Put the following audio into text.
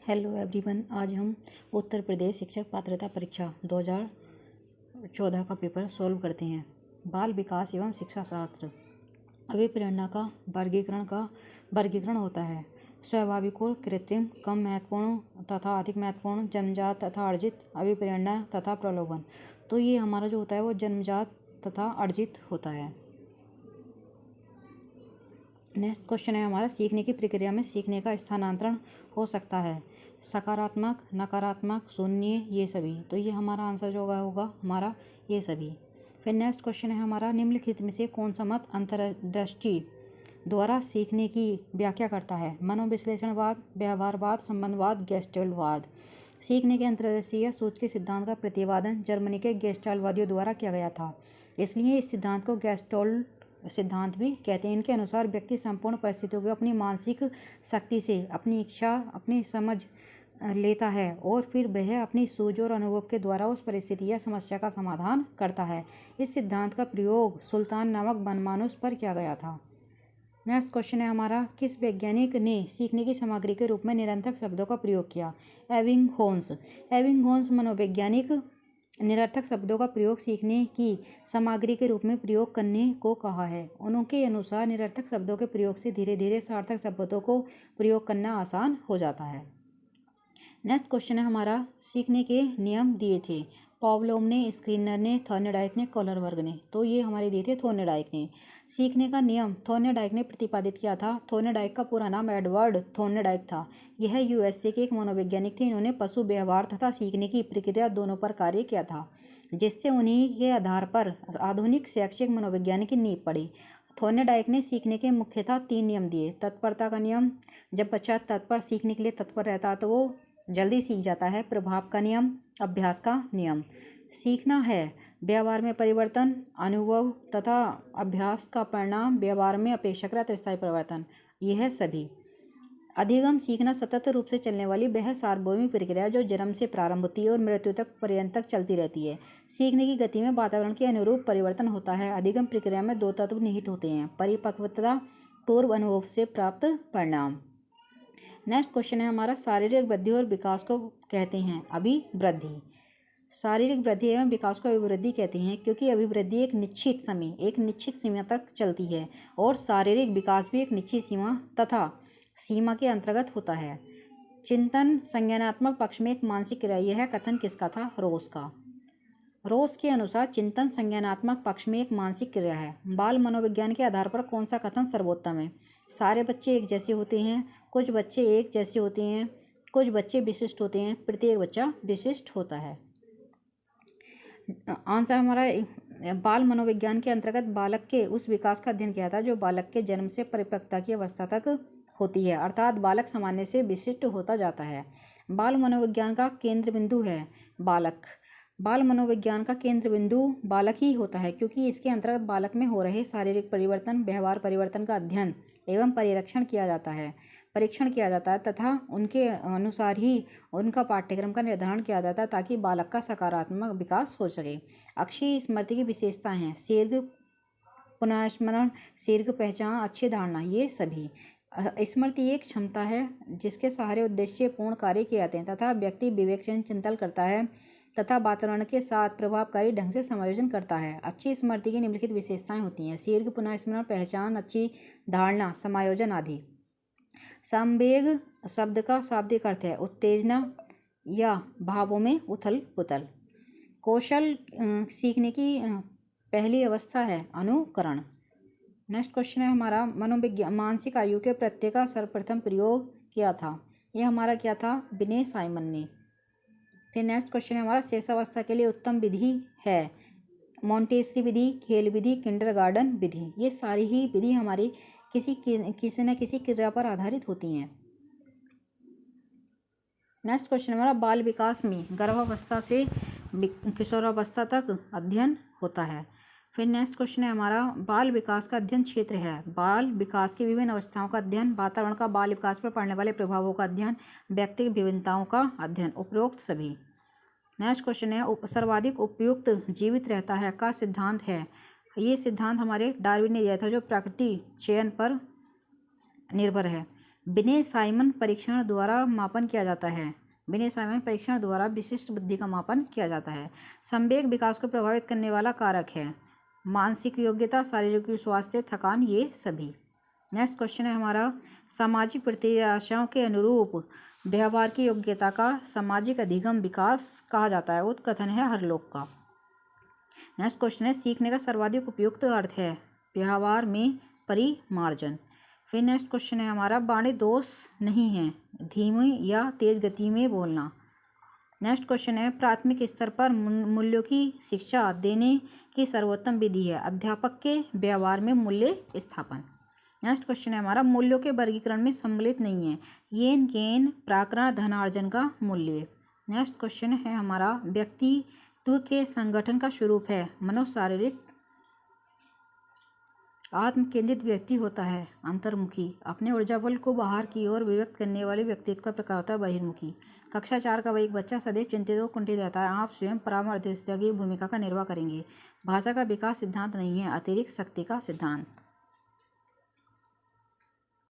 Hello everyone, आज हम उत्तर प्रदेश शिक्षक पात्रता परीक्षा 2014 का पेपर सॉल्व करते हैं। बाल विकास एवं शिक्षा शास्त्र। अभिप्रेरणा का वर्गीकरण होता है। स्वाभाविक और कृत्रिम, कम महत्वपूर्ण तथा अधिक महत्वपूर्ण, जन्मजात तथा अर्जित, अभिप्रेरणा तथा प्रलोभन। तो ये हमारा जो होता है वो जन्मजात तथा अर्जित होता है। नेक्स्ट क्वेश्चन है हमारा, सीखने की प्रक्रिया में सीखने का स्थानांतरण हो सकता है। सकारात्मक, नकारात्मक, शून्य, ये सभी। तो ये हमारा आंसर जो होगा हमारा ये सभी। फिर नेक्स्ट क्वेश्चन है हमारा, निम्नलिखित में से कौन सा मत अंतर्दृष्टि द्वारा सीखने की व्याख्या करता है। मनोविश्लेषणवाद, व्यवहारवाद, संबंधवाद, गेस्टाल्टवाद। सीखने के अंतर्दृष्टि या सोच के सिद्धांत का प्रतिपादन जर्मनी के गेस्टाल्टवादियों द्वारा किया गया था, इसलिए इस सिद्धांत को गेस्टाल्ट सिद्धांत भी कहते हैं। इनके अनुसार व्यक्ति संपूर्ण परिस्थितियों को अपनी मानसिक शक्ति से, अपनी इच्छा, अपनी समझ लेता है और फिर वह अपनी सूझ और अनुभव के द्वारा उस परिस्थिति या समस्या का समाधान करता है। इस सिद्धांत का प्रयोग सुल्तान नामक बनमानुस पर किया गया था। नेक्स्ट क्वेश्चन है हमारा, किस वैज्ञानिक ने सीखने की सामग्री के रूप में निरर्थक शब्दों का प्रयोग किया। एबिंगहॉस मनोवैज्ञानिक निरर्थक शब्दों का प्रयोग सीखने की सामग्री के रूप में प्रयोग करने को कहा है। उनके अनुसार निरर्थक शब्दों के प्रयोग से धीरे धीरे सार्थक शब्दों को प्रयोग करना आसान हो जाता है। नेक्स्ट क्वेश्चन है हमारा, सीखने के नियम दिए थे। पावलोव ने, स्क्रीनर ने, थॉर्नडाइक ने, कोहलरबर्ग ने। तो ये हमारे दिए थे थॉर्नडाइक ने। सीखने का नियम थॉर्नडाइक ने प्रतिपादित किया था। थॉर्नडाइक का पूरा नाम एडवर्ड थॉर्नडाइक था। यह यूएसए के एक मनोवैज्ञानिक थे। इन्होंने पशु व्यवहार तथा सीखने की प्रक्रिया दोनों पर कार्य किया था, जिससे उन्हीं के आधार पर आधुनिक शैक्षिक मनोविज्ञान की नींव पड़ी। थॉर्नडाइक ने सीखने के मुख्यतः 3 नियम दिए। तत्परता का नियम, जब बच्चा तत्पर सीखने के लिए तत्पर रहता है तो वो जल्दी सीख जाता है। प्रभाव का नियम, अभ्यास का नियम। सीखना है व्यवहार में परिवर्तन, अनुभव तथा अभ्यास का परिणाम, व्यवहार में अपेक्षाकृत स्थायी परिवर्तन। यह है सभी। अधिगम, सीखना सतत रूप से चलने वाली वह सार्वभौमिक प्रक्रिया जो जन्म से प्रारंभ होती है और मृत्यु तक पर्यंत तक चलती रहती है। सीखने की गति में वातावरण के अनुरूप परिवर्तन होता है। अधिगम प्रक्रिया में 2 तत्व निहित होते हैं, परिपक्वता, पूर्व अनुभव से प्राप्त परिणाम। नेक्स्ट क्वेश्चन है हमारा, शारीरिक वृद्धि और विकास को कहते हैं अभिवृद्धि। शारीरिक वृद्धि एवं विकास को अभिवृद्धि कहते हैं क्योंकि अभिवृद्धि एक निश्चित समय, एक निश्चित सीमा तक चलती है और शारीरिक विकास भी एक निश्चित सीमा के अंतर्गत होता है। चिंतन संज्ञानात्मक पक्ष में एक मानसिक क्रिया। यह कथन किसका था? रोज का। रोज के अनुसार चिंतन संज्ञानात्मक पक्ष में एक मानसिक क्रिया है। बाल मनोविज्ञान के आधार पर कौन सा कथन सर्वोत्तम है? सारे बच्चे एक जैसे होते हैं, कुछ बच्चे एक जैसे होते हैं, कुछ बच्चे विशिष्ट होते हैं, प्रत्येक बच्चा विशिष्ट होता है। आंसर हमारा बाल मनोविज्ञान के अंतर्गत बालक के उस विकास का अध्ययन किया था जो बालक के जन्म से परिपक्वता की अवस्था तक होती है, अर्थात बालक सामान्य से विशिष्ट होता जाता है। बाल मनोविज्ञान का केंद्र बिंदु है बालक। बाल मनोविज्ञान का केंद्र बिंदु बालक ही होता है क्योंकि इसके अंतर्गत बालक में हो रहे शारीरिक परिवर्तन, व्यवहार परिवर्तन का अध्ययन एवं परीक्षण किया जाता है तथा उनके अनुसार ही उनका पाठ्यक्रम का निर्धारण किया जाता है ताकि बालक का सकारात्मक विकास हो सके। अक्षय स्मृति की विशेषताएं हैं शीघ्र पुनर्स्मरण, शीघ्र पहचान, अच्छी धारणा। ये सभी। स्मृति एक क्षमता है जिसके सहारे उद्देश्य पूर्ण कार्य किए जाते हैं तथा व्यक्ति विवेकशील चिंतन करता है तथा वातावरण के साथ प्रभावकारी ढंग से समायोजन करता है। अच्छी स्मृति की निम्नलिखित विशेषताएं होती हैं शीघ्र पुनर्स्मरण, पहचान, अच्छी धारणा, समायोजन आदि। संवेग शब्द का शाब्दिक अर्थ है उत्तेजना या भावों में उथल पुथल। कौशल सीखने की पहली अवस्था है अनुकरण। नेक्स्ट क्वेश्चन है हमारा, मनोविज्ञान मानसिक आयु के प्रत्यय का सर्वप्रथम प्रयोग किया था। यह हमारा क्या था? विनय साइमन ने। फिर नेक्स्ट क्वेश्चन है हमारा, शेषावस्था के लिए उत्तम विधि है मोंटेसरी विधि, खेल विधि, किंडरगार्टन विधि। ये सारी ही विधि हमारी किसी न किसी क्रिया पर आधारित होती हैं। नेक्स्ट क्वेश्चन हमारा, बाल विकास में गर्भावस्था से किशोरावस्था तक अध्ययन होता है। फिर नेक्स्ट क्वेश्चन है हमारा, बाल विकास का अध्ययन क्षेत्र है बाल विकास की विभिन्न अवस्थाओं का अध्ययन, वातावरण का बाल विकास पर पड़ने वाले प्रभावों का अध्ययन, व्यक्तिगत विभिन्नताओं का अध्ययन, उपरोक्त सभी। नेक्स्ट क्वेश्चन है, सर्वाधिक उपयुक्त जीवित रहता है का सिद्धांत है। ये सिद्धांत हमारे डार्विन ने दिया था जो प्रकृति चयन पर निर्भर है। बिने साइमन परीक्षण द्वारा मापन किया जाता है। बिने साइमन परीक्षण द्वारा विशिष्ट बुद्धि का मापन किया जाता है। संवेग विकास को प्रभावित करने वाला कारक है। मानसिक योग्यता, शारीरिक स्वास्थ्य, थकान, ये सभी। नेक्स्ट क्वेश्चन है हमारा, सामाजिक प्रत्याशाओं के अनुरूप व्यवहार की योग्यता का सामाजिक अधिगम विकास कहा जाता है। उत्कथन है हरलोक का। नेक्स्ट क्वेश्चन है, सीखने का सर्वाधिक उपयुक्त अर्थ है। व्यवहार में परिमार्जन। फिर नेक्स्ट क्वेश्चन है हमारा, वाणी दोष नहीं है, धीमी या तेज गति में बोलना। नेक्स्ट क्वेश्चन है, प्राथमिक स्तर पर मूल्यों की शिक्षा देने की सर्वोत्तम विधि है अध्यापक के व्यवहार में मूल्य स्थापन। नेक्स्ट क्वेश्चन है हमारा, मूल्यों के वर्गीकरण में सम्मिलित नहीं है येन केन प्राकरण धनार्जन का मूल्य। नेक्स्ट क्वेश्चन है हमारा, व्यक्तित्व के संगठन का स्वरूप है मनोशारीरिक। आत्म केंद्रित व्यक्ति होता है अंतर्मुखी। अपने ऊर्जा बल को बाहर की ओर व्यक्त करने वाले व्यक्तित्व का प्रकार होता है बहिर्मुखी। कक्षा 4 का वही एक बच्चा सदैव चिंतित और कुंठित रहता है। आप स्वयं परामर्शदाता की भूमिका का निर्वाह करेंगे। भाषा का विकास सिद्धांत नहीं है, अतिरिक्त शक्ति का सिद्धांत।